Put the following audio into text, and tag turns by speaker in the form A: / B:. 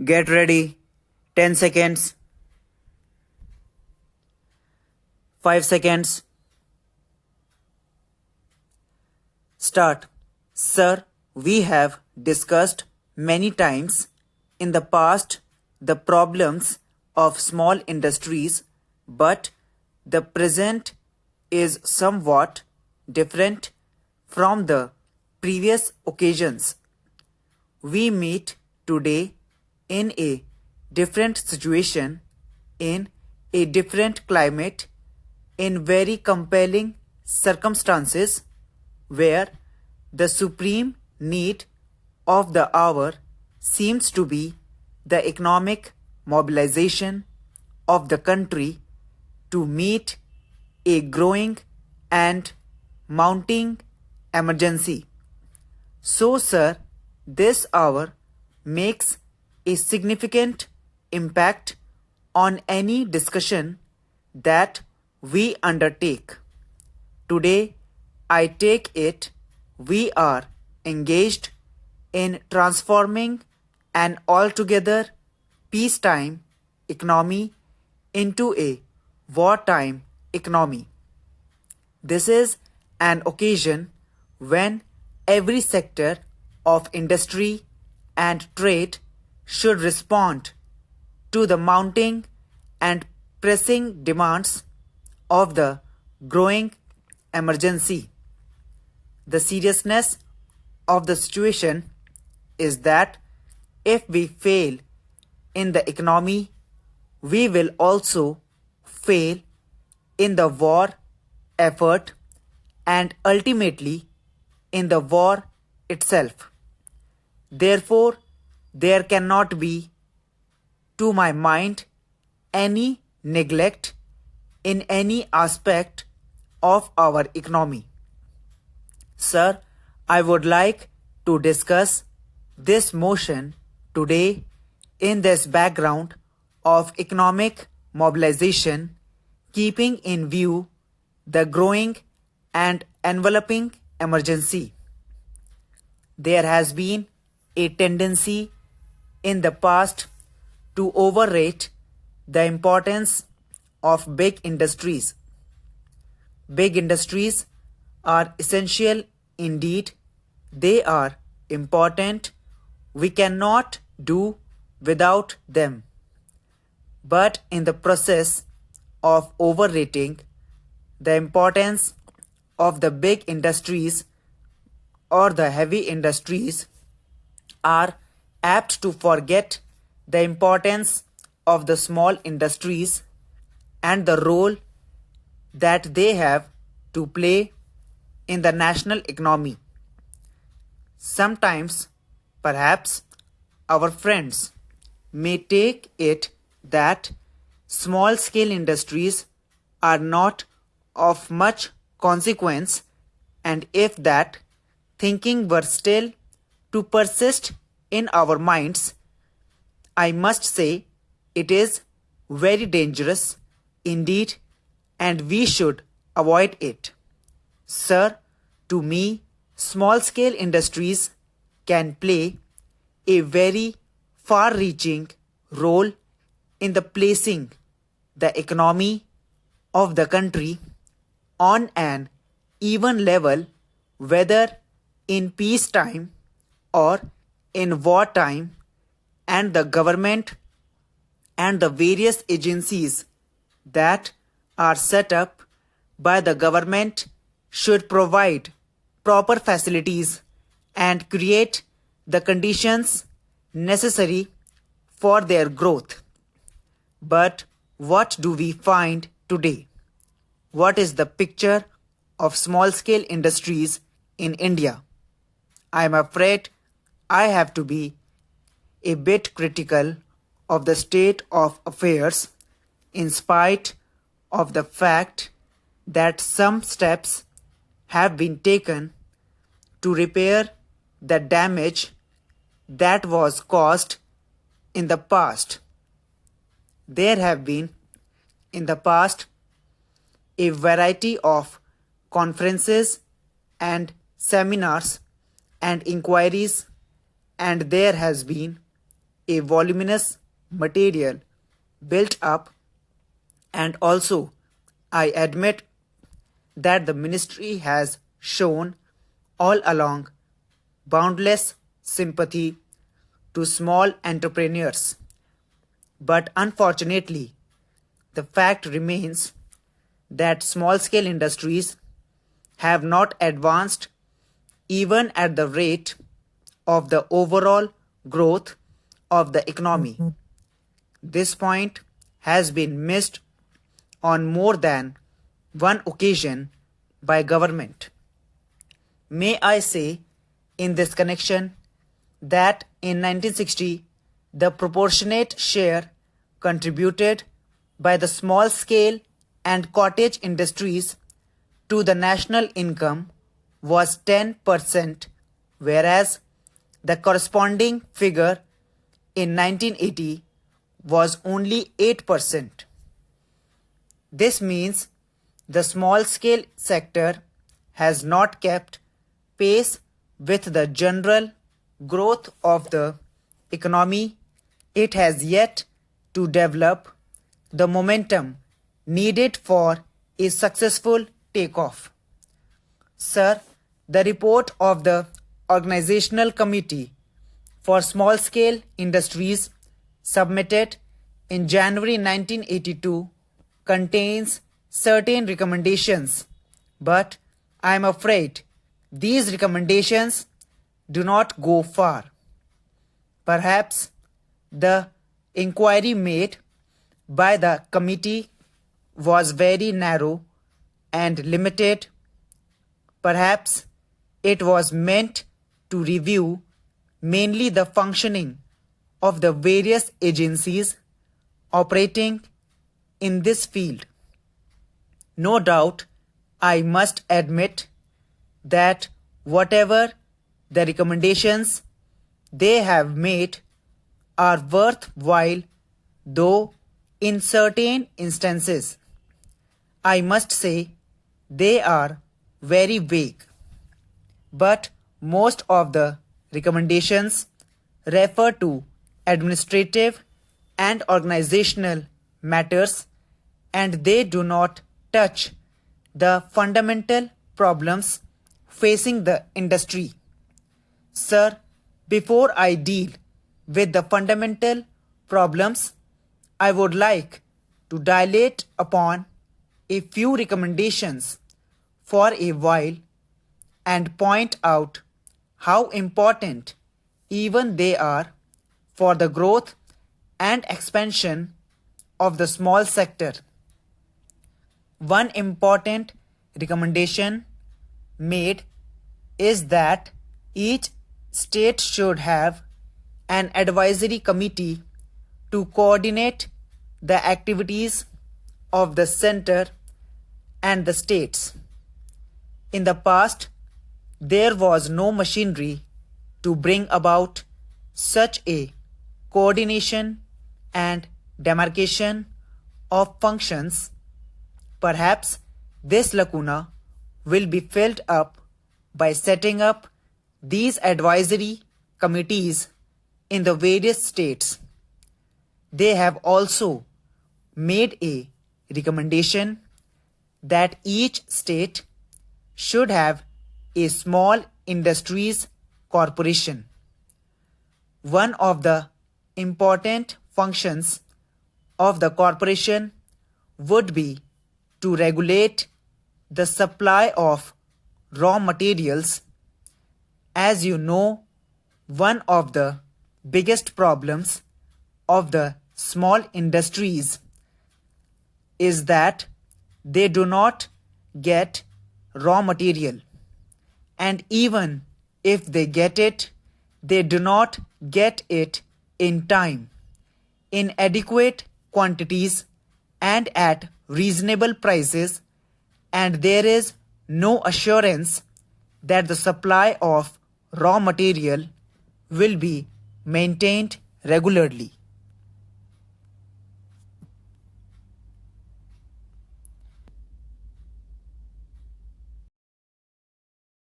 A: Get ready. 10 seconds. 5 seconds. Start. Sir, we have discussed many times in the past the problems of small industries, but the present is somewhat different from the previous occasions. We meet today in a different situation, in a different climate, in very compelling circumstances where the supreme need of the hour seems to be the economic mobilization of the country to meet a growing and mounting emergency. So, sir, this hour makes a significant impact on any discussion that we undertake. Today, I take it we are engaged in transforming an altogether peacetime economy into a wartime economy. This is an occasion when every sector of industry and trade should respond to the mounting and pressing demands of the growing emergency. The seriousness of the situation is that if we fail in the economy, we will also fail in the war effort and ultimately in the war itself. Therefore, there cannot be, to my mind, any neglect in any aspect of our economy. Sir, I would like to discuss this motion today in this background of economic mobilization, keeping in view the growing and enveloping emergency. There has been a tendency in the past to overrate the importance of big industries. Big industries are essential indeed. They are important. We cannot do without them. But in the process of overrating the importance of the big industries or the heavy industries, are apt to forget the importance of the small industries and the role that they have to play in the national economy. Sometimes, perhaps, our friends may take it that small scale industries are not of much consequence, and if that thinking were still to persist in our minds, I must say it is very dangerous indeed, and we should avoid it. Sir, to me, small scale industries can play a very far reaching role in the placing the economy of the country on an even level, whether in peacetime or in wartime, and the government and the various agencies that are set up by the government should provide proper facilities and create the conditions necessary for their growth. But what do we find today? What is the picture of small scale industries in India? I am afraid I have to be a bit critical of the state of affairs, in spite of the fact that some steps have been taken to repair the damage that was caused in the past. There have been in the past a variety of conferences and seminars and inquiries, and there has been a voluminous material built up, and also I admit that the ministry has shown all along boundless sympathy to small entrepreneurs. But unfortunately, the fact remains that small scale industries have not advanced even at the rate of the overall growth of the economy. This point has been missed on more than one occasion by government. May I say in this connection that in 1960 the proportionate share contributed by the small scale and cottage industries to the national income was 10%, whereas the corresponding figure in 1980 was only 8%. This means the small scale sector has not kept pace with the general growth of the economy. It has yet to develop the momentum needed for a successful takeoff. Sir, the report of the Organizational Committee for Small Scale Industries submitted in January 1982 contains certain recommendations, but I am afraid these recommendations do not go far. Perhaps the inquiry made by the committee was very narrow and limited. Perhaps it was meant to review mainly the functioning of the various agencies operating in this field. No doubt, I must admit that whatever the recommendations they have made are worthwhile, though in certain instances, I must say they are very vague. But most of the recommendations refer to administrative and organizational matters, and they do not touch the fundamental problems facing the industry. Sir, before I deal with the fundamental problems, I would like to dilate upon a few recommendations for a while and point out how important even they are for the growth and expansion of the small sector. One important recommendation made is that each state should have an advisory committee to coordinate the activities of the center and the states. In the past, there was no machinery to bring about such a coordination and demarcation of functions. Perhaps this lacuna will be filled up by setting up these advisory committees in the various states. They have also made a recommendation that each state should have a small industries corporation. One of the important functions of the corporation would be to regulate the supply of raw materials. As you know, one of the biggest problems of the small industries is that they do not get raw material, and even if they get it, they do not get it in time, in adequate quantities, and at reasonable prices, and there is no assurance that the supply of raw material will be maintained regularly.